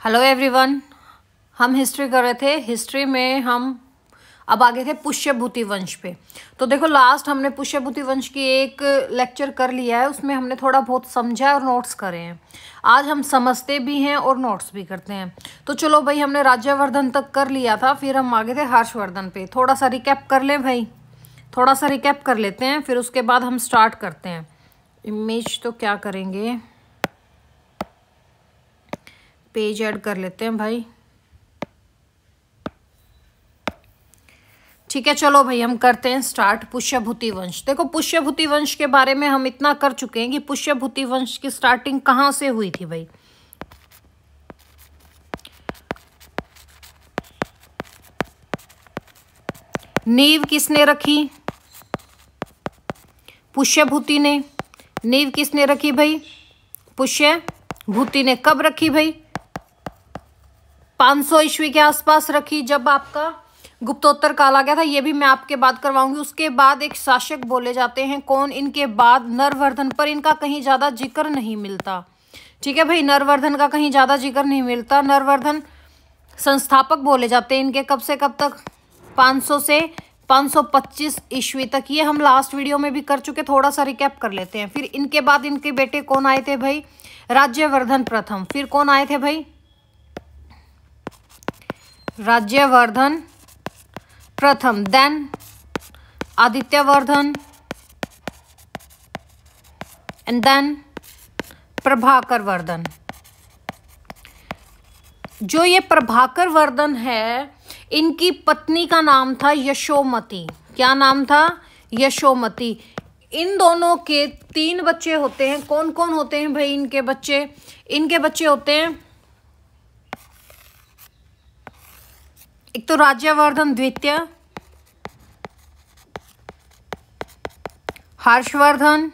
Hello everyone. हम history कर रहे थे। हिस्ट्री में हम अब आगे थे पुष्यभूति वंश पे। तो देखो लास्ट हमने पुष्यभूति वंश की एक लेक्चर कर लिया है, उसमें हमने थोड़ा बहुत समझा और नोट्स करे हैं। आज हम समझते भी हैं और नोट्स भी करते हैं। तो चलो भाई, हमने राज्यवर्धन तक कर लिया था, फिर हम आगे थे हर्षवर्धन पे। थोड़ा सा रिकैप कर लें भाई, थोड़ा सा रिकैप कर लेते हैं, फिर उसके बाद हम स्टार्ट करते हैं। इमेज तो क्या करेंगे, पेज ऐड कर लेते हैं भाई। ठीक है, चलो भाई हम करते हैं स्टार्ट। पुष्यभूति वंश। देखो पुष्यभूति वंश के बारे में हम इतना कर चुके हैं कि पुष्यभूति वंश की स्टार्टिंग कहाँ से हुई थी भाई। नींव किसने रखी? पुष्यभूति ने। नींव किसने रखी भाई? पुष्यभूति ने। कब रखी भाई? 500 ईस्वी के आसपास रखी, जब आपका गुप्तोत्तर काल आ गया था। ये भी मैं आपके बात करवाऊंगी। उसके बाद एक शासक बोले जाते हैं, कौन? इनके बाद नरवर्धन, पर इनका कहीं ज़्यादा जिक्र नहीं मिलता। ठीक है भाई, नरवर्धन का कहीं ज़्यादा जिक्र नहीं मिलता। नरवर्धन संस्थापक बोले जाते हैं इनके। कब से कब तक? 500 से 525 ईस्वी तक। ये हम लास्ट वीडियो में भी कर चुके, थोड़ा सा रिकैप कर लेते हैं। फिर इनके बाद इनके बेटे कौन आए थे भाई? राज्यवर्धन प्रथम। फिर कौन आए थे भाई? राज्यवर्धन प्रथम। Then Adityavardhan and then Prabhakar Vardhan. जो ये प्रभाकर वर्धन है, इनकी पत्नी का नाम था यशोमती। क्या नाम था? यशोमती। इन दोनों के 3 बच्चे होते हैं। कौन कौन होते हैं भाई इनके बच्चे? इनके बच्चे होते हैं, एक तो राज्यवर्धन द्वितीय, हर्षवर्धन,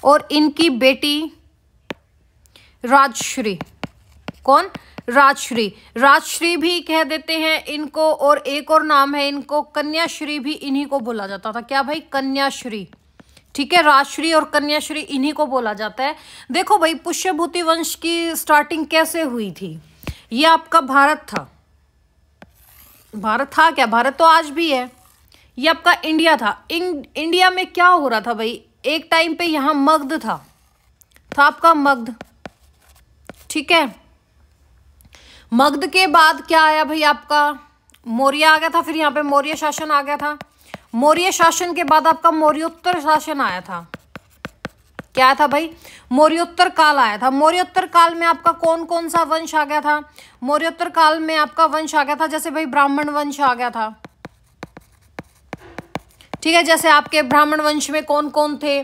और इनकी बेटी राजश्री। कौन? राजश्री। राजश्री भी कह देते हैं इनको, और एक और नाम है इनको कन्याश्री भी, इन्हीं को बोला जाता था। क्या भाई? कन्याश्री। ठीक है, राजश्री और कन्याश्री इन्हीं को बोला जाता है। देखो भाई, पुष्यभूति वंश की स्टार्टिंग कैसे हुई थी? ये आपका भारत था। भारत था क्या? भारत तो आज भी है। ये आपका इंडिया था। इंडिया में क्या हो रहा था भाई? एक टाइम पे यहाँ मगध था आपका मगध। ठीक है, मगध के बाद क्या आया भाई? आपका मौर्य आ गया था। फिर यहाँ पे मौर्य शासन आ गया था। मौर्य शासन के बाद आपका मौर्योत्तर शासन आया था। क्या आया था भाई? मौर्योत्तर काल आया था। मौर्योत्तर काल में आपका कौन कौन सा वंश आ गया था? मौर्योत्तर काल में आपका वंश आ गया था, जैसे भाई ब्राह्मण वंश आ गया था। ठीक है, जैसे आपके ब्राह्मण वंश में कौन कौन थे?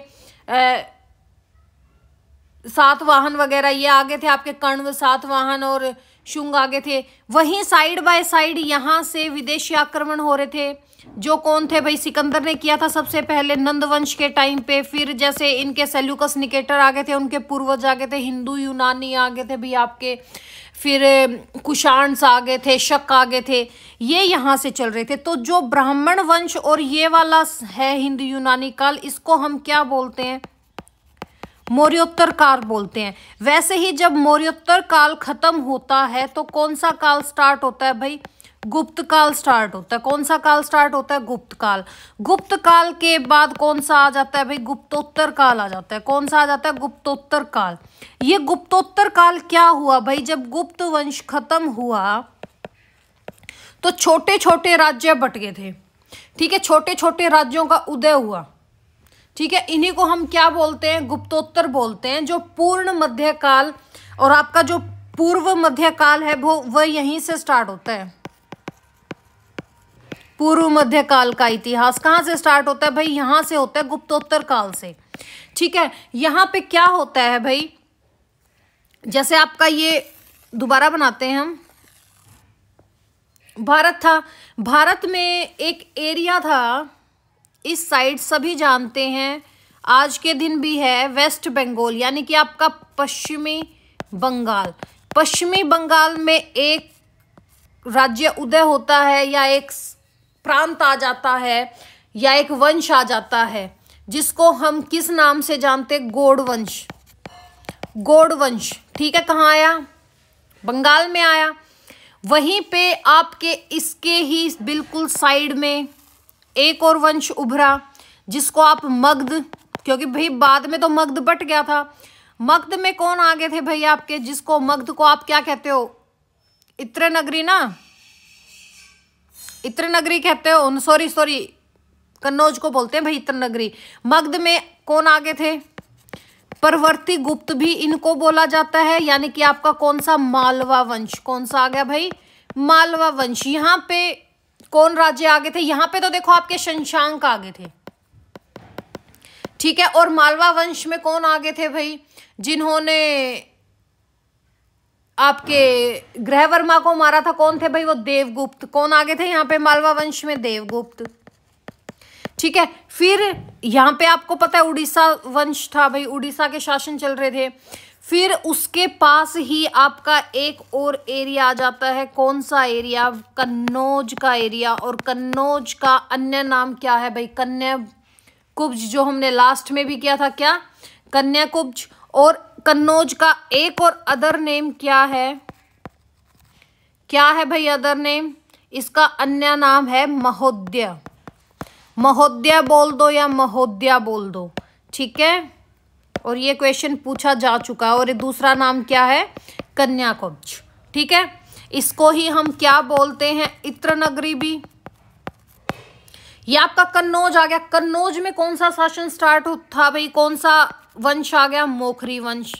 सातवाहन वगैरह ये आगे थे आपके। कण्व, सातवाहन और शुंग आगे थे। वहीं साइड बाय साइड यहाँ से विदेशी आक्रमण हो रहे थे। जो कौन थे भाई? सिकंदर ने किया था सबसे पहले नंद वंश के टाइम पे। फिर जैसे इनके सेल्यूकस निकेटर आगे थे, उनके पूर्वज आगे थे। हिंदू यूनानी आगे थे भी आपके। फिर कुषाण्स आगे थे, शक आगे थे। ये यहाँ से चल रहे थे। तो जो ब्राह्मण वंश और ये वाला है हिंदू यूनानी काल, इसको हम क्या बोलते हैं? मौर्योत्तर काल बोलते हैं। वैसे ही जब मौर्योत्तर काल खत्म होता है तो कौन सा काल स्टार्ट होता है भाई? गुप्त काल स्टार्ट होता है। कौन सा काल स्टार्ट होता है? गुप्त काल। गुप्त काल के बाद कौन सा आ जाता है भाई? गुप्तोत्तर काल आ जाता है। कौन सा आ जाता है? गुप्तोत्तर काल। ये गुप्तोत्तर काल क्या हुआ भाई? जब गुप्त वंश खत्म हुआ तो छोटे छोटे राज्य बट गए थे। ठीक है, छोटे छोटे राज्यों का उदय हुआ। ठीक है, इन्हीं को हम क्या बोलते हैं? गुप्तोत्तर बोलते हैं। जो पूर्ण मध्यकाल और आपका जो पूर्व मध्यकाल है वो यहीं से स्टार्ट होता है। पूर्व मध्यकाल का इतिहास कहाँ से स्टार्ट होता है भाई? यहाँ से होता है, गुप्तोत्तर काल से। ठीक है, यहाँ पे क्या होता है भाई? जैसे आपका ये दोबारा बनाते हैं हम। भारत था। भारत में एक एरिया था इस साइड, सभी जानते हैं, आज के दिन भी है, वेस्ट बंगाल, यानी कि आपका पश्चिमी बंगाल। पश्चिमी बंगाल में एक राज्य उदय होता है, या एक प्रांत आ जाता है, या एक वंश आ जाता है, जिसको हम किस नाम से जानते? गौड़ वंश। गौड़ वंश। ठीक है, कहाँ आया? बंगाल में आया। वहीं पे आपके इसके ही बिल्कुल साइड में एक और वंश उभरा जिसको आप मगध, क्योंकि भाई बाद में तो मगध बट गया था। मगध में कौन आगे थे भाई आपके, जिसको मगध को आप क्या कहते हो? इत्र नगरी ना, इत्र नगरी कहते हो। सॉरी कन्नौज को बोलते हैं भाई इत्र नगरी। मगध में कौन आगे थे? परवर्ती गुप्त भी इनको बोला जाता है, यानी कि आपका कौन सा? मालवा वंश। कौन सा आ गया भाई? मालवा वंश। यहाँ पे कौन राज्य आगे थे? यहाँ पे तो देखो आपके शशांक आगे थे, ठीक है। और मालवा वंश में कौन आगे थे भाई? जिन्होंने आपके ग्रहवर्मा को मारा था, कौन थे भाई? वो देवगुप्त। कौन आगे थे यहाँ पे मालवा वंश में? देवगुप्त, ठीक है। फिर यहाँ पे आपको पता है उड़ीसा वंश था भाई, उड़ीसा के शासन चल रहे थे। फिर उसके पास ही आपका एक और एरिया आ जाता है। कौन सा एरिया? कन्नौज का एरिया। और कन्नौज का अन्य नाम क्या है भाई? कन्याकुब्ज, जो हमने लास्ट में भी किया था। क्या? कन्याकुब्ज। और कन्नौज का एक और अदर नेम क्या है? क्या है भाई अदर नेम? इसका अन्य नाम है महोदय। महोदय बोल दो या महोदया बोल दो, ठीक है। और ये क्वेश्चन पूछा जा चुका है। और ये दूसरा नाम क्या है? कन्याकुब्ज, ठीक है। इसको ही हम क्या बोलते हैं? इत्र नगरी भी। ये आपका कन्नौज आ गया। कन्नौज में कौन सा शासन स्टार्ट था भाई? कौन सा वंश आ गया? मोखरी वंश।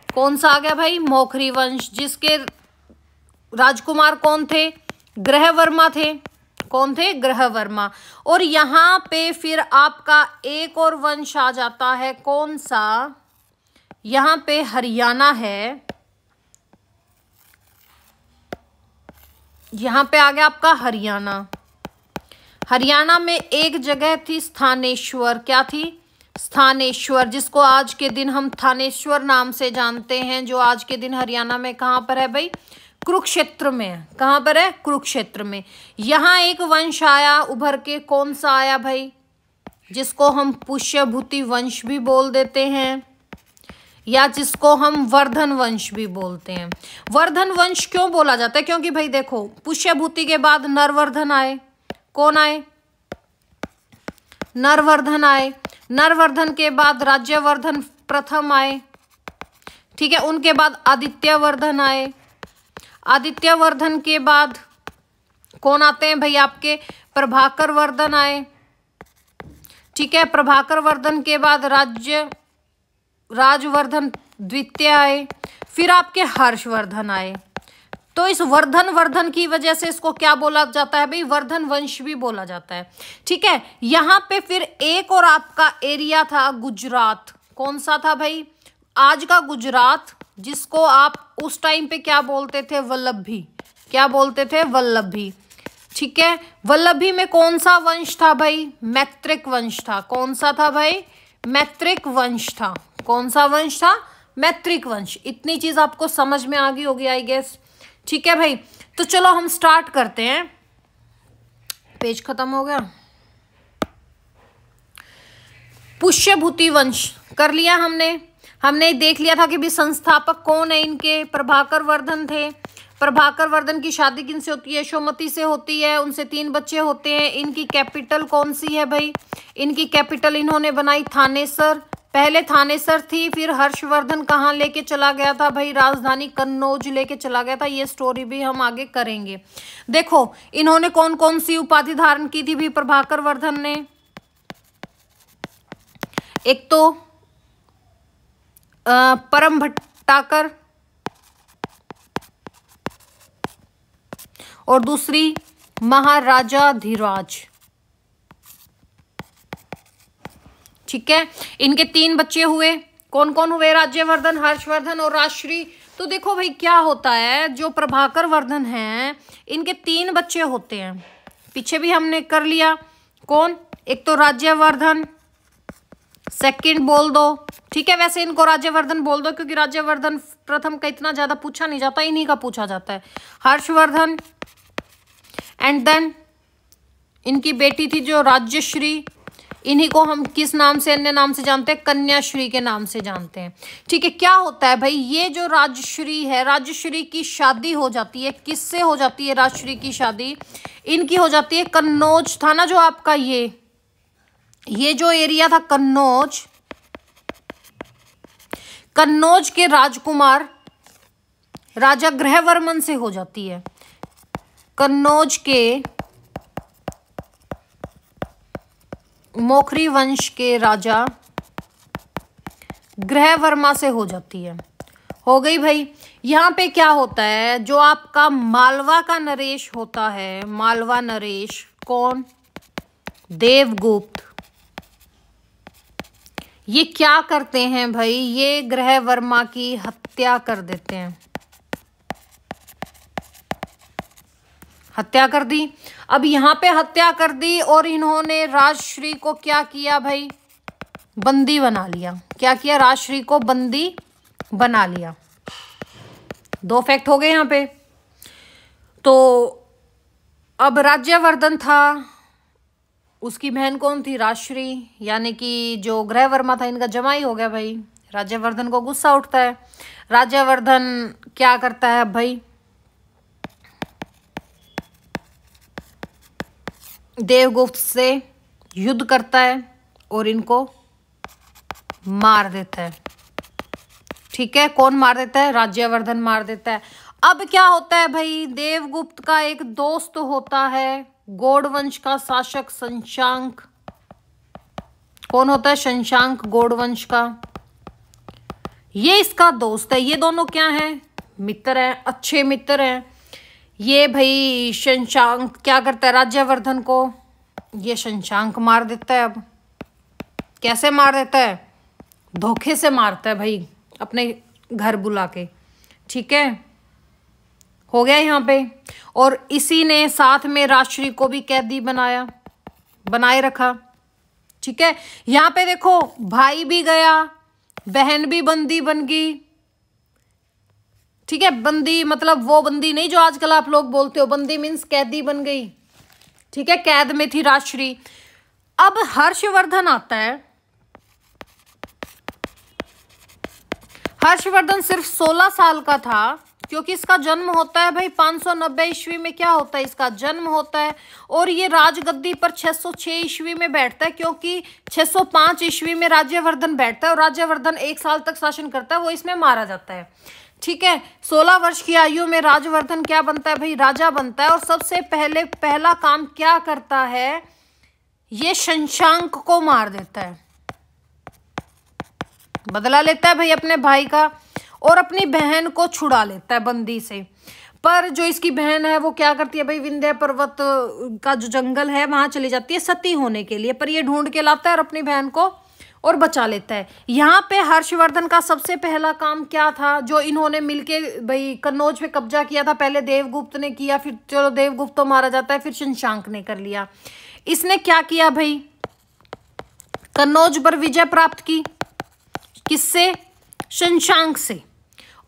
कौन सा आ गया भाई? मोखरी वंश, जिसके राजकुमार कौन थे? ग्रहवर्मा थे। कौन थे? ग्रहवर्मा। और यहाँ पे फिर आपका एक और वंश आ जाता है। कौन सा? यहाँ पे हरियाणा है। यहाँ पे आ गया आपका हरियाणा। हरियाणा में एक जगह थी स्थानेश्वर। क्या थी? स्थानेश्वर, जिसको आज के दिन हम थानेश्वर नाम से जानते हैं, जो आज के दिन हरियाणा में कहाँ पर है भाई? कुरुक्षेत्र में है। कहाँ पर है? कुरुक्षेत्र में। यहाँ एक वंश आया उभर के। कौन सा आया भाई? जिसको हम पुष्यभूति वंश भी बोल देते हैं, या जिसको हम वर्धन वंश भी बोलते हैं। वर्धन वंश क्यों बोला जाता है? क्योंकि भाई देखो, पुष्यभूति के बाद नरवर्धन आए। कौन आए? नरवर्धन आए। नरवर्धन के बाद राज्यवर्धन प्रथम आए, ठीक है। उनके बाद आदित्यवर्धन आए। आदित्यवर्धन के बाद कौन आते हैं भाई आपके? प्रभाकर वर्धन आए, ठीक है। प्रभाकर वर्धन के बाद राजवर्धन द्वितीय आए। फिर आपके हर्षवर्धन आए। तो इस वर्धन की वजह से इसको क्या बोला जाता है भाई? वर्धन वंश भी बोला जाता है, ठीक है। यहाँ पे फिर एक और आपका एरिया था गुजरात। कौन सा था भाई? आज का गुजरात, जिसको आप उस टाइम पे क्या बोलते थे? वल्लभी। क्या बोलते थे? वल्लभी, ठीक है। वल्लभी में कौन सा वंश था भाई? मैत्रिक वंश था। कौन सा था भाई? मैत्रिक वंश था। कौन सा वंश था? मैत्रिक वंश। इतनी चीज आपको समझ में आ गई होगी आई गेस, ठीक है भाई। तो चलो हम स्टार्ट करते हैं। पेज खत्म हो गया। पुष्यभूति वंश कर लिया हमने देख लिया था कि भी संस्थापक कौन है इनके? प्रभाकर वर्धन थे। प्रभाकर वर्धन की शादी किनसे होती है? यशोमती से होती है। उनसे 3 बच्चे होते हैं। इनकी कैपिटल कौन सी है भाई? इनकी कैपिटल इन्होंने बनाई थानेसर। पहले थानेसर थी, फिर हर्षवर्धन कहाँ लेके चला गया था भाई? राजधानी कन्नौज लेके चला गया था। ये स्टोरी भी हम आगे करेंगे। देखो इन्होंने कौन कौन सी उपाधि धारण की थी भी प्रभाकर वर्धन ने? एक तो परम भट्टाकर, और दूसरी महाराजा धीराज, ठीक है। इनके 3 बच्चे हुए। कौन कौन हुए? राज्यवर्धन, हर्षवर्धन और राजश्री। तो देखो भाई क्या होता है, जो प्रभाकर वर्धन है इनके 3 बच्चे होते हैं। पीछे भी हमने कर लिया। कौन? एक तो राज्यवर्धन, सेकंड बोल दो, ठीक है। वैसे इनको राज्यवर्धन बोल दो क्योंकि राज्यवर्धन प्रथम का इतना ज्यादा पूछा नहीं जाता, इन्हीं का पूछा जाता है। हर्षवर्धन, एंड देन इनकी बेटी थी जो राज्यश्री। इन्हीं को हम किस नाम से, अन्य नाम से जानते हैं? कन्याश्री के नाम से जानते हैं। ठीक है, क्या होता है भाई, ये जो राजश्री है, राजश्री की शादी हो जाती है, किससे हो जाती है राजश्री की शादी? इनकी हो जाती है, कन्नौज था ना जो आपका, ये जो एरिया था कन्नौज, कन्नौज के राजकुमार राजा ग्रहवर्मन से हो जाती है। कन्नौज के मोखरी वंश के राजा ग्रहवर्मा से हो जाती है। हो गई भाई। यहाँ पे क्या होता है, जो आपका मालवा का नरेश होता है, मालवा नरेश कौन? देवगुप्त। ये क्या करते हैं भाई, ये ग्रहवर्मा की हत्या कर देते हैं, हत्या कर दी। अब यहाँ पे हत्या कर दी और इन्होंने राजश्री को क्या किया भाई, बंदी बना लिया। क्या किया, राजश्री को बंदी बना लिया। 2 फैक्ट हो गए यहाँ पे। तो अब राज्यवर्धन था, उसकी बहन कौन थी? राजश्री, यानी कि जो ग्रहवर्मा था इनका जमाई हो गया भाई। राज्यवर्धन को गुस्सा उठता है। राज्यवर्धन क्या करता है भाई, देवगुप्त से युद्ध करता है और इनको मार देता है। ठीक है, कौन मार देता है? राज्यवर्धन मार देता है। अब क्या होता है भाई, देवगुप्त का एक दोस्त होता है गौड़ वंश का शासक शशांक। कौन होता है? शशांक, गौड़ वंश का। ये इसका दोस्त है। ये दोनों क्या हैं? मित्र हैं, अच्छे मित्र हैं। ये भाई शशांक क्या करता है, राज्यवर्धन को ये शशांक मार देता है। अब कैसे मार देता है? धोखे से मारता है भाई, अपने घर बुला के। ठीक है, हो गया यहाँ पे। और इसी ने साथ में राजश्री को भी कैदी बनाए रखा। ठीक है, यहाँ पे देखो, भाई भी गया, बहन भी बंदी बन गई। ठीक है, बंदी मतलब वो बंदी नहीं जो आजकल आप लोग बोलते हो, बंदी मीन्स कैदी बन गई। ठीक है, कैद में थी राजश्री। अब हर्षवर्धन आता है। हर्षवर्धन सिर्फ 16 साल का था, क्योंकि इसका जन्म होता है भाई 590 ईस्वी में। क्या होता है? इसका जन्म होता है। और ये राजगद्दी पर 606 ईस्वी में बैठता है, क्योंकि 605 ईस्वी में राज्यवर्धन बैठता है और राज्यवर्धन 1 साल तक शासन करता है, वो इसमें मारा जाता है। ठीक है, 16 वर्ष की आयु में राजवर्धन क्या बनता है भाई? राजा बनता है। और सबसे पहला काम क्या करता है, ये शशांक को मार देता है, बदला लेता है भाई अपने भाई का, और अपनी बहन को छुड़ा लेता है बंदी से। पर जो इसकी बहन है वो क्या करती है भाई, विंध्य पर्वत का जो जंगल है वहां चली जाती है सती होने के लिए, पर ये ढूंढ के लाता है और अपनी बहन को और बचा लेता है। यहाँ पे हर्षवर्धन का सबसे पहला काम क्या था, जो इन्होंने मिलके भाई कन्नौज पे कब्जा किया था। पहले देवगुप्त ने किया, फिर चलो देवगुप्त तो मारा जाता है, फिर शशांक ने कर लिया। इसने क्या किया भाई, कन्नौज पर विजय प्राप्त की। किससे? शशांक से।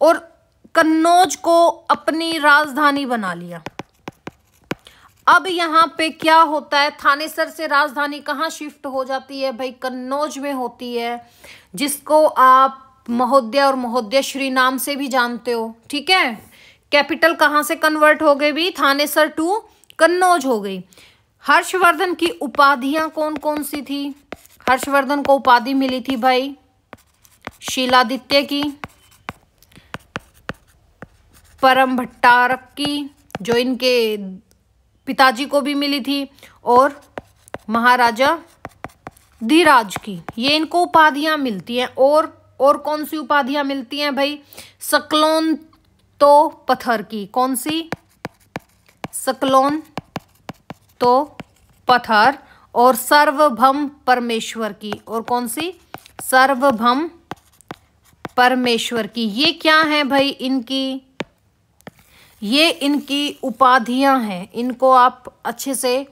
और कन्नौज को अपनी राजधानी बना लिया। अब यहाँ पे क्या होता है, थानेसर से राजधानी कहाँ शिफ्ट हो जाती है भाई? कन्नौज में होती है, जिसको आप महोदय और महोदयश्री नाम से भी जानते हो। ठीक है, कैपिटल कहाँ से कन्वर्ट हो गई भी? थानेसर टू कन्नौज हो गई। हर्षवर्धन की उपाधियां कौन कौन सी थी? हर्षवर्धन को उपाधि मिली थी भाई शीलादित्य की, परम भट्टारक की, जो इनके पिताजी को भी मिली थी, और महाराजा धीराज की। ये इनको उपाधियां मिलती हैं। और कौन सी उपाधियां मिलती हैं भाई? सकलोन तो पत्थर की। कौन सी? सकलोन तो पत्थर। और सर्वभम परमेश्वर की। और कौन सी? सर्वभम परमेश्वर की। ये क्या है भाई इनकी? ये इनकी उपाधियां हैं, इनको आप अच्छे से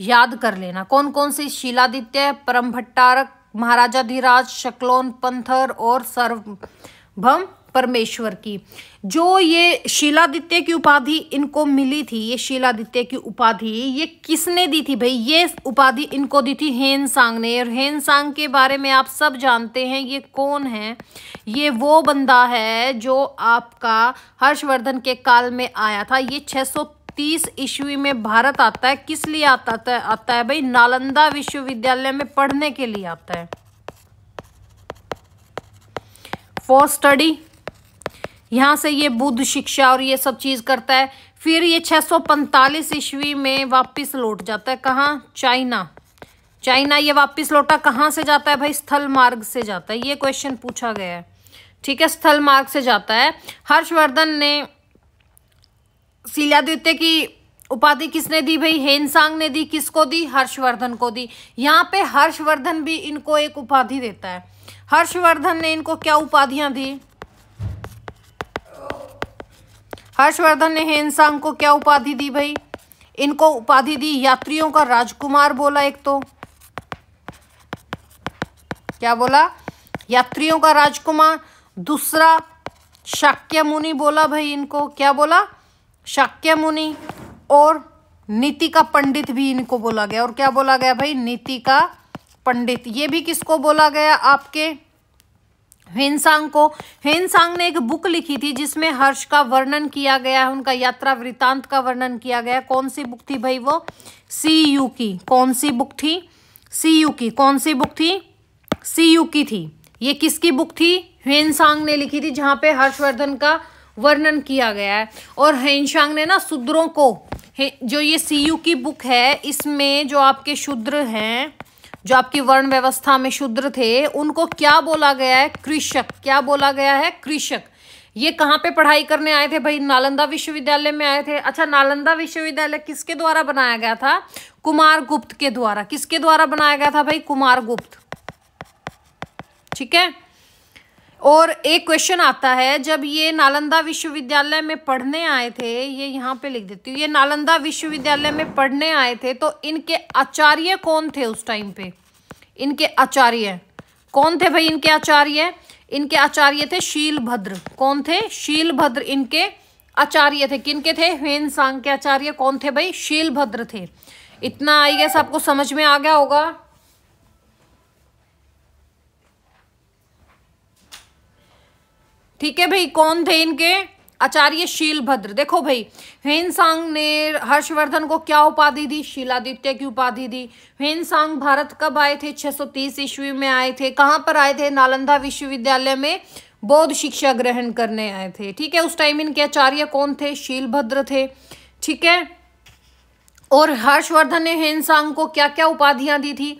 याद कर लेना। कौन कौन सी? शीलादित्य, परम भट्टारक, महाराजा धीराज, शकलोन पत्थर और सर्वभम परमेश्वर की। जो ये शीलादित्य की उपाधि इनको मिली थी, ये शीलादित्य की उपाधि ये किसने दी थी भाई? ये उपाधि इनको दी थी ह्वेनसांग ने। और ह्वेनसांग के बारे में आप सब जानते हैं, ये कौन है? ये वो बंदा है जो आपका हर्षवर्धन के काल में आया था। ये 630 ईस्वी में भारत आता है। किस लिए आता है भाई? नालंदा विश्वविद्यालय में पढ़ने के लिए आता है, फॉर स्टडी। यहाँ से ये बुद्ध शिक्षा और ये सब चीज करता है। फिर ये 645 ईस्वी में वापस लौट जाता है। कहाँ? चाइना ये वापस लौटा। कहाँ से जाता है भाई? स्थल मार्ग से जाता है। ये क्वेश्चन पूछा गया है, ठीक है, स्थल मार्ग से जाता है। हर्षवर्धन ने शीलादित्य की उपाधि किसने दी भाई? ह्वेनसांग ने दी। किसको दी? हर्षवर्धन को दी। यहाँ पे हर्षवर्धन भी इनको एक उपाधि देता है। हर्षवर्धन ने इनको क्या उपाधियां दी? हर्षवर्धन ने ह्वेनसांग को क्या उपाधि दी भाई? इनको उपाधि दी यात्रियों का राजकुमार बोला। एक तो क्या बोला? यात्रियों का राजकुमार। दूसरा शाक्य मुनि बोला भाई। इनको क्या बोला? शाक्य मुनि। और नीति का पंडित भी इनको बोला गया। और क्या बोला गया भाई? नीति का पंडित। ये भी किसको बोला गया? आपके ह्वेनसांग को। ह्वेनसांग ने एक बुक लिखी थी जिसमें हर्ष का वर्णन किया गया है, उनका यात्रा वृतांत का वर्णन किया गया। कौन सी बुक थी भाई? वो सीयू की। कौन सी बुक थी? सीयू की। कौन सी बुक थी? सीयू की थी। ये किसकी बुक थी? ह्वेनसांग ने लिखी थी, जहां पे हर्षवर्धन का वर्णन किया गया है। और ह्वेनसांग ने ना शूद्रों को, जो ये सीयू की बुक है, इसमें जो आपके शूद्र हैं, जो आपकी वर्ण व्यवस्था में शूद्र थे, उनको क्या बोला गया है? कृषक। क्या बोला गया है? कृषक। ये कहाँ पे पढ़ाई करने आए थे भाई? नालंदा विश्वविद्यालय में आए थे। अच्छा, नालंदा विश्वविद्यालय किसके द्वारा बनाया गया था? कुमारगुप्त के द्वारा। किसके द्वारा बनाया गया था भाई? कुमारगुप्त, ठीक है। और एक क्वेश्चन आता है, जब ये नालंदा विश्वविद्यालय में पढ़ने आए थे, ये यहाँ पे लिख देती हूँ, ये नालंदा विश्वविद्यालय में पढ़ने आए थे, तो इनके आचार्य कौन थे उस टाइम पे? इनके आचार्य कौन थे भाई? इनके आचार्य थे शीलभद्र। कौन थे? शीलभद्र इनके आचार्य थे। किनके थे? ह्वेनसांग के आचार्य कौन थे भाई? शीलभद्र थे। इतना आई गेस आपको समझ में आ गया होगा। ठीक है भाई, कौन थे इनके आचार्य? शीलभद्र। देखो भाई, ह्वेनसांग ने हर्षवर्धन को क्या उपाधि दी? शीलादित्य की उपाधि दी। ह्वेनसांग भारत कब आए थे? 630 ईस्वी में आए थे। कहाँ पर आए थे? नालंदा विश्वविद्यालय में बौद्ध शिक्षा ग्रहण करने आए थे, ठीक है। उस टाइम इनके आचार्य कौन थे? शीलभद्र थे, ठीक है। और हर्षवर्धन ने ह्वेनसांग को क्या क्या उपाधियां दी थी?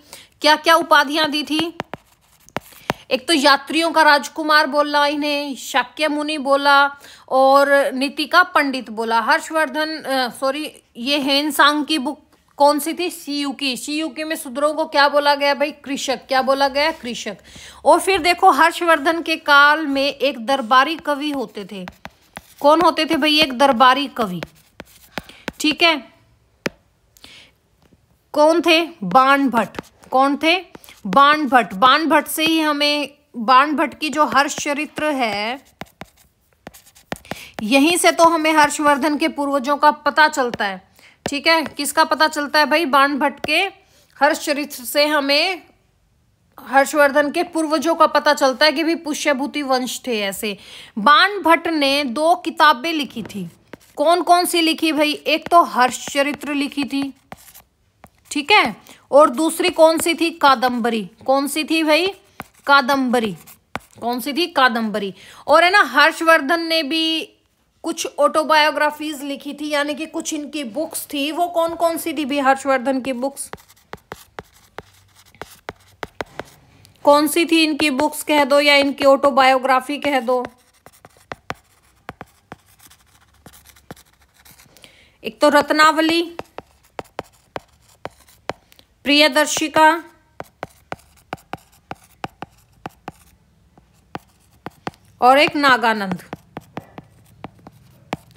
क्या क्या उपाधियां दी थी? एक तो यात्रियों का राजकुमार बोला इन्हें, शाक्य मुनि बोला, और नीति का पंडित बोला। ये ह्वेनसांग की बुक कौन सी थी? सीयू की। सीयू की में शूद्रों को क्या बोला गया भाई? कृषक। क्या बोला गया? कृषक। और फिर देखो, हर्षवर्धन के काल में एक दरबारी कवि होते थे। कौन होते थे भाई? एक दरबारी कवि, ठीक है। कौन थे? बाणभट्ट। कौन थे? बाणभट्ट। बाणभट्ट से ही हमें, बाणभट्ट की जो हर्ष चरित्र है, यहीं से तो हमें हर्षवर्धन के पूर्वजों का पता चलता है, ठीक है। किसका पता चलता है भाई? बाणभट्ट के हर्ष चरित्र से हमें हर्षवर्धन के पूर्वजों का पता चलता है कि भी पुष्यभूति वंश थे ऐसे। बाणभट्ट ने 2 किताबें लिखी थी। कौन कौन सी लिखी भाई? एक तो हर्ष चरित्र लिखी थी, ठीक है, और दूसरी कौन सी थी? कादंबरी। कौन सी थी भाई? कादंबरी। कौन सी थी? कादंबरी। और है ना, हर्षवर्धन ने भी कुछ ऑटोबायोग्राफीज लिखी थी, यानी कि कुछ इनकी बुक्स थी। वो कौन कौन सी थी भी हर्षवर्धन की बुक्स? कौन सी थी इनकी बुक्स कह दो, या इनकी ऑटोबायोग्राफी कह दो। एक तो रत्नावली, प्रियदर्शिका, और एक नागानंद।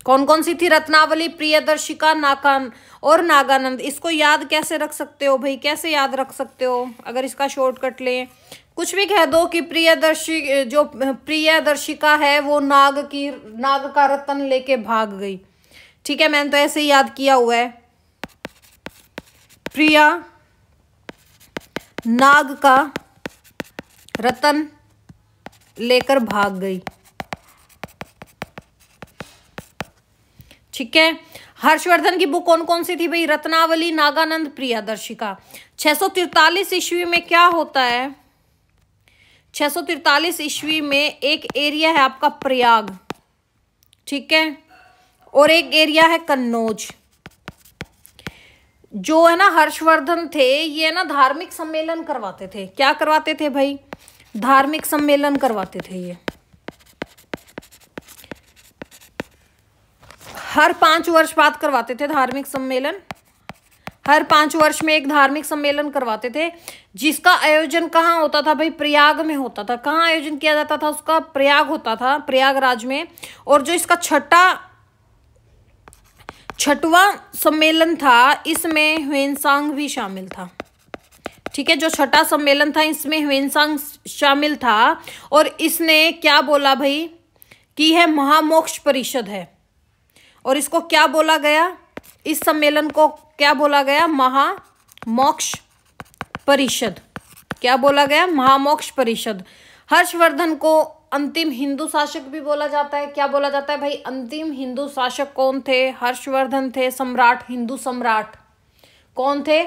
कौन कौन सी थी? रत्नावली, प्रियदर्शिका, नाकान और नागानंद। इसको याद कैसे रख सकते हो भाई, कैसे याद रख सकते हो? अगर इसका शॉर्टकट लें, कुछ भी कह दो कि प्रियदर्शिका है वो नाग का रत्न लेके भाग गई। ठीक है, मैंने तो ऐसे ही याद किया हुआ है। प्रिया नाग का रत्न लेकर भाग गई। ठीक है, हर्षवर्धन की बुक कौन कौन सी थी भाई? रत्नावली, नागानंद, प्रियदर्शिका। 643 ईस्वी में क्या होता है? 643 ईस्वी में एक एरिया है आपका प्रयाग, ठीक है, और एक एरिया है कन्नौज। जो है ना हर्षवर्धन थे, ये ना धार्मिक सम्मेलन करवाते थे। क्या करवाते थे भाई? धार्मिक सम्मेलन करवाते थे। ये हर 5 वर्ष बाद करवाते थे धार्मिक सम्मेलन। हर 5 वर्ष में एक धार्मिक सम्मेलन करवाते थे, जिसका आयोजन कहाँ होता था भाई? प्रयाग में होता था। कहाँ आयोजन किया जाता था उसका? प्रयाग होता था, प्रयागराज में। और जो इसका छठवां सम्मेलन था, इसमें ह्वेनसांग भी शामिल था। ठीक है, जो छठा सम्मेलन था इसमें ह्वेनसांग शामिल था। और इसने क्या बोला भाई? कि यह महामोक्ष परिषद है। और इसको क्या बोला गया? इस सम्मेलन को क्या बोला गया? महामोक्ष परिषद। क्या बोला गया? महामोक्ष परिषद। हर्षवर्धन को अंतिम हिंदू शासक भी बोला जाता है। क्या बोला जाता है भाई? अंतिम हिंदू शासक कौन थे? हर्षवर्धन थे। सम्राट, हिंदू सम्राट कौन थे?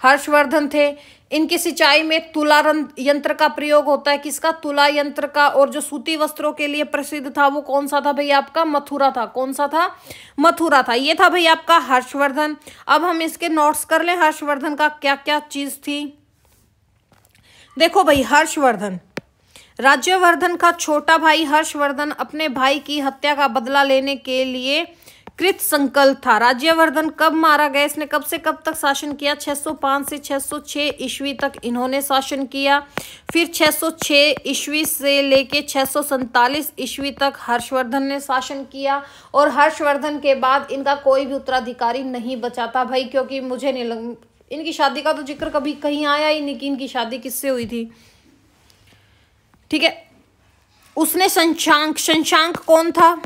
हर्षवर्धन थे। इनकी सिंचाई में तुला यंत्र का प्रयोग होता है। किसका? तुला यंत्र का। और जो सूती वस्त्रों के लिए प्रसिद्ध था वो कौन सा था भाई? आपका मथुरा था। कौन सा था? मथुरा था। ये था भाई आपका हर्षवर्धन। अब हम इसके नोट्स कर लें, हर्षवर्धन का क्या क्या चीज थी। देखो भाई, हर्षवर्धन, राज्यवर्धन का छोटा भाई हर्षवर्धन अपने भाई की हत्या का बदला लेने के लिए कृत संकल्प था। राज्यवर्धन कब मारा गया? इसने कब से कब तक शासन किया? 605 से 606 ईस्वी तक इन्होंने शासन किया। फिर 606 ईस्वी से लेके 647 ईस्वी तक हर्षवर्धन ने शासन किया। और हर्षवर्धन के बाद इनका कोई भी उत्तराधिकारी नहीं बचा था भाई, क्योंकि मुझे नहीं इनकी शादी का तो जिक्र कभी कहीं आया ही नहीं कि इनकी शादी किससे हुई थी। ठीक है, उसने शशांक कौन था?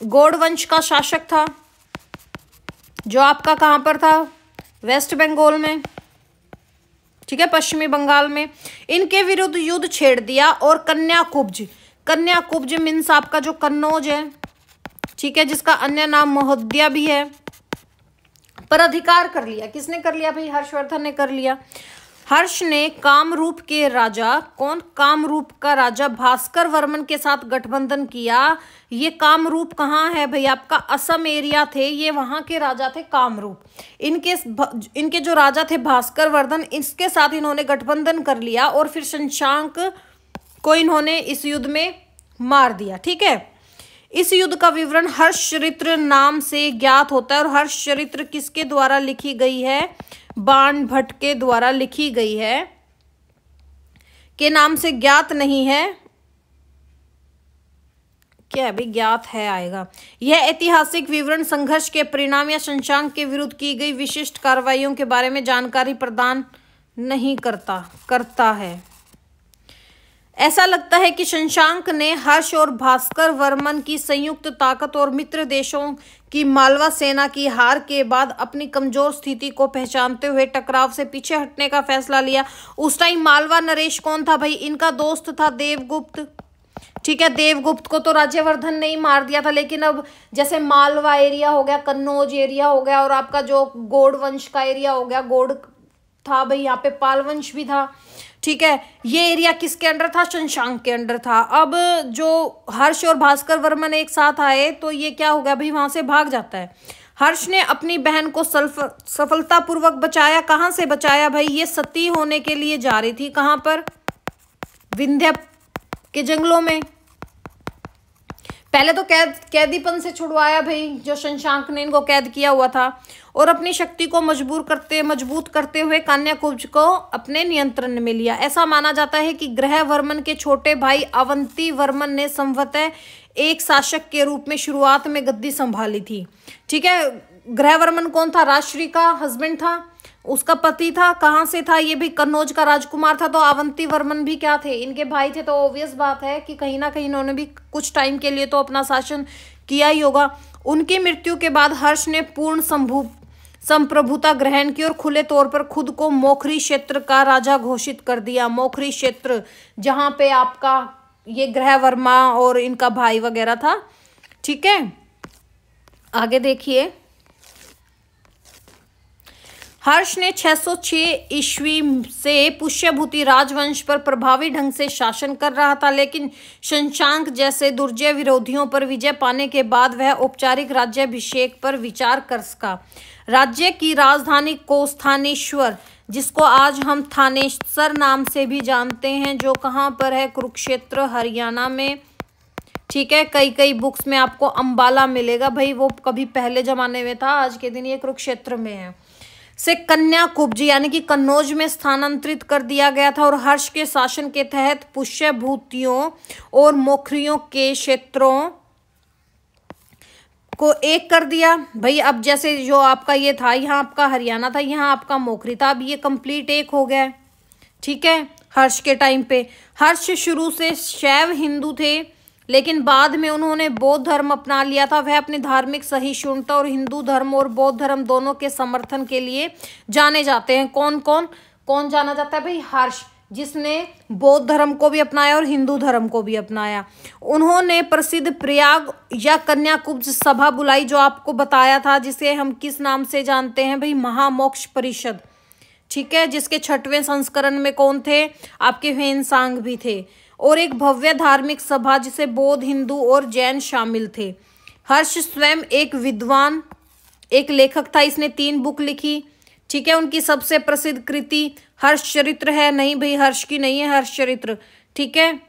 गौड़ वंश का शासक था, जो आपका कहां पर था? वेस्ट बंगाल में। ठीक है, पश्चिमी बंगाल में। इनके विरुद्ध युद्ध छेड़ दिया और कन्याकुब्ज मीन्स आपका जो कन्नौज है, ठीक है, जिसका अन्य नाम महोदया भी है, पर अधिकार कर लिया। किसने कर लिया भाई? हर्षवर्धन ने कर लिया। हर्ष ने कामरूप के राजा, कौन? कामरूप का राजा भास्कर वर्मन के साथ गठबंधन किया। ये कामरूप कहाँ है भाई? आपका असम एरिया थे ये, वहां के राजा थे कामरूप। इनके जो राजा थे भास्कर वर्धन, इसके साथ इन्होंने गठबंधन कर लिया और फिर शशांक को इन्होंने इस युद्ध में मार दिया। ठीक है, इस युद्ध का विवरण हर्षचरित्र नाम से ज्ञात होता है। और हर्षचरित्र किसके द्वारा लिखी गई है? बाण भट्ट के द्वारा लिखी गई है, के नाम से ज्ञात नहीं है। क्या है भाई? ज्ञात है आएगा। यह ऐतिहासिक विवरण संघर्ष के परिणाम या शशांक के विरुद्ध की गई विशिष्ट कार्रवाइयों के बारे में जानकारी प्रदान नहीं करता है। ऐसा लगता है कि शशांक ने हर्ष और भास्कर वर्मन की संयुक्त ताकत और मित्र देशों की मालवा सेना की हार के बाद अपनी कमजोर स्थिति को पहचानते हुए टकराव से पीछे हटने का फैसला लिया। उस टाइम मालवा नरेश कौन था भाई? इनका दोस्त था देवगुप्त। ठीक है, देवगुप्त को तो राज्यवर्धन ने ही मार दिया था, लेकिन अब जैसे मालवा एरिया हो गया, कन्नौज एरिया हो गया, और आपका जो गौड़ वंश का एरिया हो गया, गौड़ था भाई, यहाँ पे पाल वंश भी था। ठीक है, ये एरिया किसके अंडर था? शशांक के अंडर था। अब जो हर्ष और भास्कर वर्मन एक साथ आए तो ये क्या हो गया भाई? वहां से भाग जाता है। हर्ष ने अपनी बहन को सफलतापूर्वक बचाया। कहाँ से बचाया भाई? ये सती होने के लिए जा रही थी। कहाँ पर? विंध्य के जंगलों में। पहले तो कैदीपन से छुड़वाया भाई, जो शशांक ने इनको कैद किया हुआ था, और अपनी शक्ति को मजबूत करते हुए कन्याकुब्ज को अपने नियंत्रण में लिया। ऐसा माना जाता है कि ग्रहवर्मन के छोटे भाई अवंती वर्मन ने संभवतः एक शासक के रूप में शुरुआत में गद्दी संभाली थी। ठीक है, ग्रहवर्मन कौन था? राजश्री का हस्बैंड था, उसका पति था। कहाँ से था? ये भी कन्नौज का राजकुमार था। तो अवंती वर्मन भी क्या थे? इनके भाई थे। तो ऑब्वियस बात है कि कहीं ना कहीं इन्होंने भी कुछ टाइम के लिए तो अपना शासन किया ही होगा। उनकी मृत्यु के बाद हर्ष ने पूर्ण संप्रभुता ग्रहण की और खुले तौर पर खुद को मोखरी क्षेत्र का राजा घोषित कर दिया। मोखरी क्षेत्र जहाँ पे आपका ये ग्रहवर्मा और इनका भाई वगैरह था। ठीक है, आगे देखिए। हर्ष ने 606 ईस्वी से पुष्यभूति राजवंश पर प्रभावी ढंग से शासन कर रहा था, लेकिन शशांक जैसे दुर्जय विरोधियों पर विजय पाने के बाद वह औपचारिक राज्याभिषेक पर विचार कर सका। राज्य की राजधानी कोस्थानेश्वर, जिसको आज हम थानेसर नाम से भी जानते हैं, जो कहाँ पर है? कुरुक्षेत्र, हरियाणा में। ठीक है, कई बुक्स में आपको अंबाला मिलेगा भाई, वो कभी पहले जमाने में था, आज के दिन ये कुरुक्षेत्र में है। से कन्याकुब्ज यानी कि कन्नौज में स्थानांतरित कर दिया गया था और हर्ष के शासन के तहत पुष्यभूतियों और मोखरियों के क्षेत्रों को एक कर दिया भाई। अब जैसे जो आपका ये था, यहाँ आपका हरियाणा था, यहाँ आपका मोखरी था, अब ये कंप्लीट एक हो गया। ठीक है, हर्ष के टाइम पे। हर्ष शुरू से शैव हिंदू थे, लेकिन बाद में उन्होंने बौद्ध धर्म अपना लिया था। वह अपनी धार्मिक सहिष्णुता और हिंदू धर्म और बौद्ध धर्म दोनों के समर्थन के लिए जाने जाते हैं। कौन जाना जाता है भाई? हर्ष, जिसने बौद्ध धर्म को भी अपनाया और हिंदू धर्म को भी अपनाया। उन्होंने प्रसिद्ध प्रयाग या कन्याकुब्ज सभा बुलाई, जो आपको बताया था, जिसे हम किस नाम से जानते हैं भाई? महामोक्ष परिषद। ठीक है, जिसके 6वें संस्करण में कौन थे? आपके ह्वेनसांग भी थे। और एक भव्य धार्मिक सभा जिसे बौद्ध, हिंदू और जैन शामिल थे। हर्ष स्वयं एक विद्वान, एक लेखक था। इसने 3 बुक लिखी। ठीक है, उनकी सबसे प्रसिद्ध कृति हर्षचरित्र है। नहीं भाई, हर्ष की नहीं है, हर्षचरित्र। ठीक है,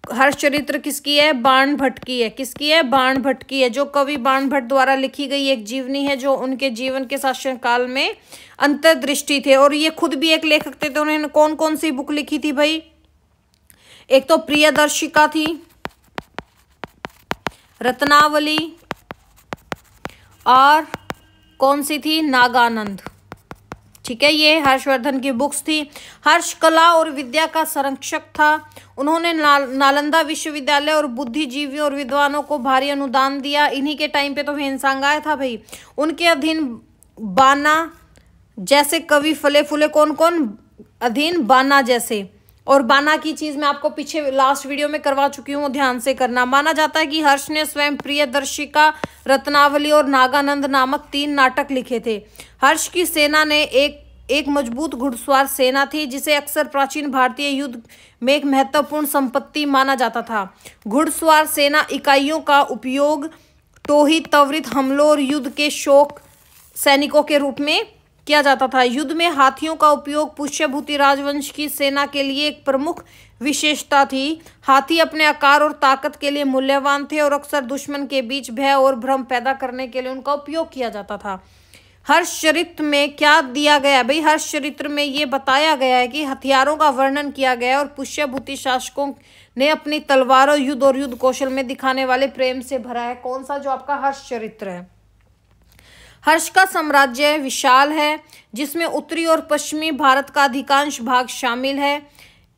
हर्षचरित्र किसकी है? बाणभट्ट की है। किसकी है? बाणभट्ट की है, जो कवि बाणभट्ट द्वारा लिखी गई एक जीवनी है, जो उनके जीवन के शासनकाल में अंतर्दृष्टि थे। और ये खुद भी एक लेखक थे। तो उन्होंने कौन कौन सी बुक लिखी थी भाई? एक तो प्रियदर्शिका थी, रत्नावली, और कौन सी थी? नागानंद। ठीक है, ये हर्षवर्धन की बुक्स थी। हर्ष कला और विद्या का संरक्षक था। उन्होंने नालंदा विश्वविद्यालय और बुद्धिजीवियों और विद्वानों को भारी अनुदान दिया। इन्हीं के टाइम पे तो ह्वेनसांग आया था भाई। उनके अधीन बाना जैसे कवि फले फूले। कौन अधीन? बाना जैसे। और बाना की चीज मैं आपको पीछे लास्ट वीडियो में करवा चुकी हूँ, ध्यान से करना। माना जाता है कि हर्ष ने स्वयं प्रियदर्शिका, रत्नावली और नागानंद नामक 3 नाटक लिखे थे। हर्ष की सेना ने एक मजबूत घुड़सवार सेना थी, जिसे अक्सर प्राचीन भारतीय युद्ध में एक महत्वपूर्ण संपत्ति माना जाता था। घुड़सवार सेना इकाइयों का उपयोग टोही, त्वरित हमलों और युद्ध के शौक सैनिकों के रूप में किया जाता था। युद्ध में हाथियों का उपयोग पुष्यभूति राजवंश की सेना के लिए एक प्रमुख विशेषता थी। हाथी अपने आकार और ताकत के लिए मूल्यवान थे और अक्सर दुश्मन के बीच भय और भ्रम पैदा करने के लिए उनका उपयोग किया जाता था। हर्षचरित्र में क्या दिया गया भाई? हर्षचरित्र में ये बताया गया है कि हथियारों का वर्णन किया गया है और पुष्यभूति शासकों ने अपनी तलवारों, युद्ध और युद्ध कौशल में दिखाने वाले प्रेम से भरा है। कौन सा? जो आपका हर्षचरित्र है। हर्ष का साम्राज्य विशाल है, जिसमें उत्तरी और पश्चिमी भारत का अधिकांश भाग शामिल है।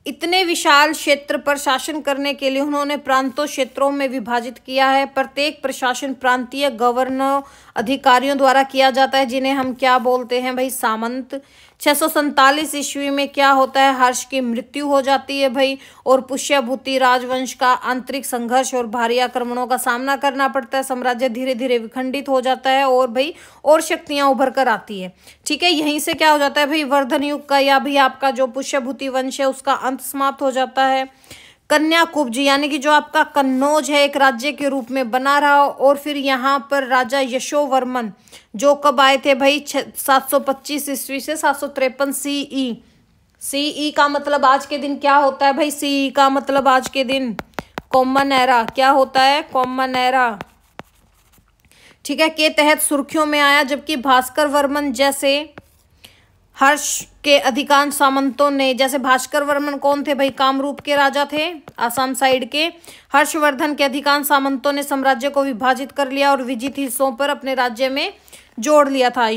इतने विशाल क्षेत्र पर शासन करने के लिए उन्होंने प्रांतों, क्षेत्रों में विभाजित किया है। प्रत्येक प्रशासन प्रांतीय गवर्नर अधिकारियों द्वारा किया जाता है, जिन्हें हम क्या बोलते हैं भाई? सामंत। 647 ईस्वी में क्या होता है? हर्ष की मृत्यु हो जाती है भाई, और पुष्यभूति राजवंश का आंतरिक संघर्ष और भारी आक्रमणों का सामना करना पड़ता है। साम्राज्य धीरे धीरे विखंडित हो जाता है और भाई और शक्तियां उभर कर आती है। ठीक है, यहीं से क्या हो जाता है भाई? वर्धन युग का या भी आपका जो पुष्यभूति वंश है उसका अंत समाप्त हो जाता है। कन्याकुब्ज यानी कि जो आपका कन्नौज है, एक राज्य के रूप में बना रहा। और फिर यहाँ पर राजा यशोवर्मन, जो कब आए थे भाई? 725 ईस्वी से 753 सीई। सीई का मतलब आज के दिन क्या होता है भाई? सीई का मतलब आज के दिन कॉमन एरा। क्या होता है? Common era. ठीक है, के तहत सुर्खियों में आया, जबकि भास्कर वर्मन जैसे हर्ष के अधिकांश सामंतों ने, जैसे भास्कर वर्मन कौन थे भाई? कामरूप के राजा थे, आसाम साइड के। हर्षवर्धन के अधिकांश सामंतों ने साम्राज्य को विभाजित कर लिया और विजित हिस्सों पर अपने राज्य में जोड़ लिया था।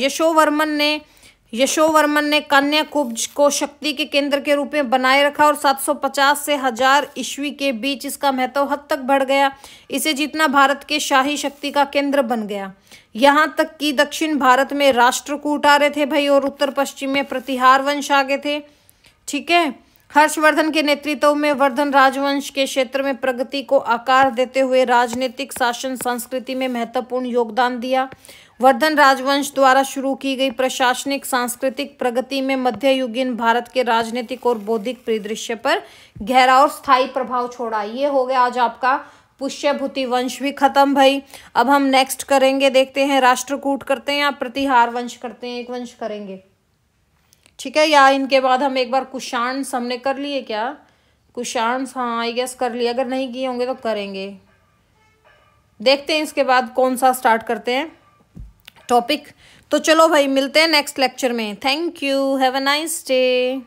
यशोवर्मन ने कन्याकुब्ज को शक्ति के केंद्र के रूप में बनाए रखा और 750 से 1000 ईस्वी के बीच इसका महत्व हद तक बढ़ गया। इसे जीतना भारत के शाही शक्ति का केंद्र बन गया। यहाँ तक कि दक्षिण भारत में राष्ट्रकूट आ रहे थे भाई, और उत्तर पश्चिम में प्रतिहार वंश आ गए थे। ठीक है, हर्षवर्धन के नेतृत्व में वर्धन राजवंश के क्षेत्र में प्रगति को आकार देते हुए राजनीतिक शासन संस्कृति में महत्वपूर्ण योगदान दिया। वर्धन राजवंश द्वारा शुरू की गई प्रशासनिक सांस्कृतिक प्रगति में मध्ययुगीन भारत के राजनीतिक और बौद्धिक परिदृश्य पर गहरा और स्थायी प्रभाव छोड़ा। ये हो गया आज आपका पुष्यभूति वंश भी खत्म भाई। अब हम नेक्स्ट करेंगे, देखते हैं राष्ट्रकूट करते हैं या प्रतिहार वंश करते हैं, एक वंश करेंगे। ठीक है, या इनके बाद हम एक बार कुषाण हमने कर लिए क्या? कुषाण, हाँ आई गेस कर लिए, अगर नहीं किए होंगे तो करेंगे। देखते हैं इसके बाद कौन सा स्टार्ट करते हैं टॉपिक। तो चलो भाई, मिलते हैं नेक्स्ट लेक्चर में। Thank you, have a nice day.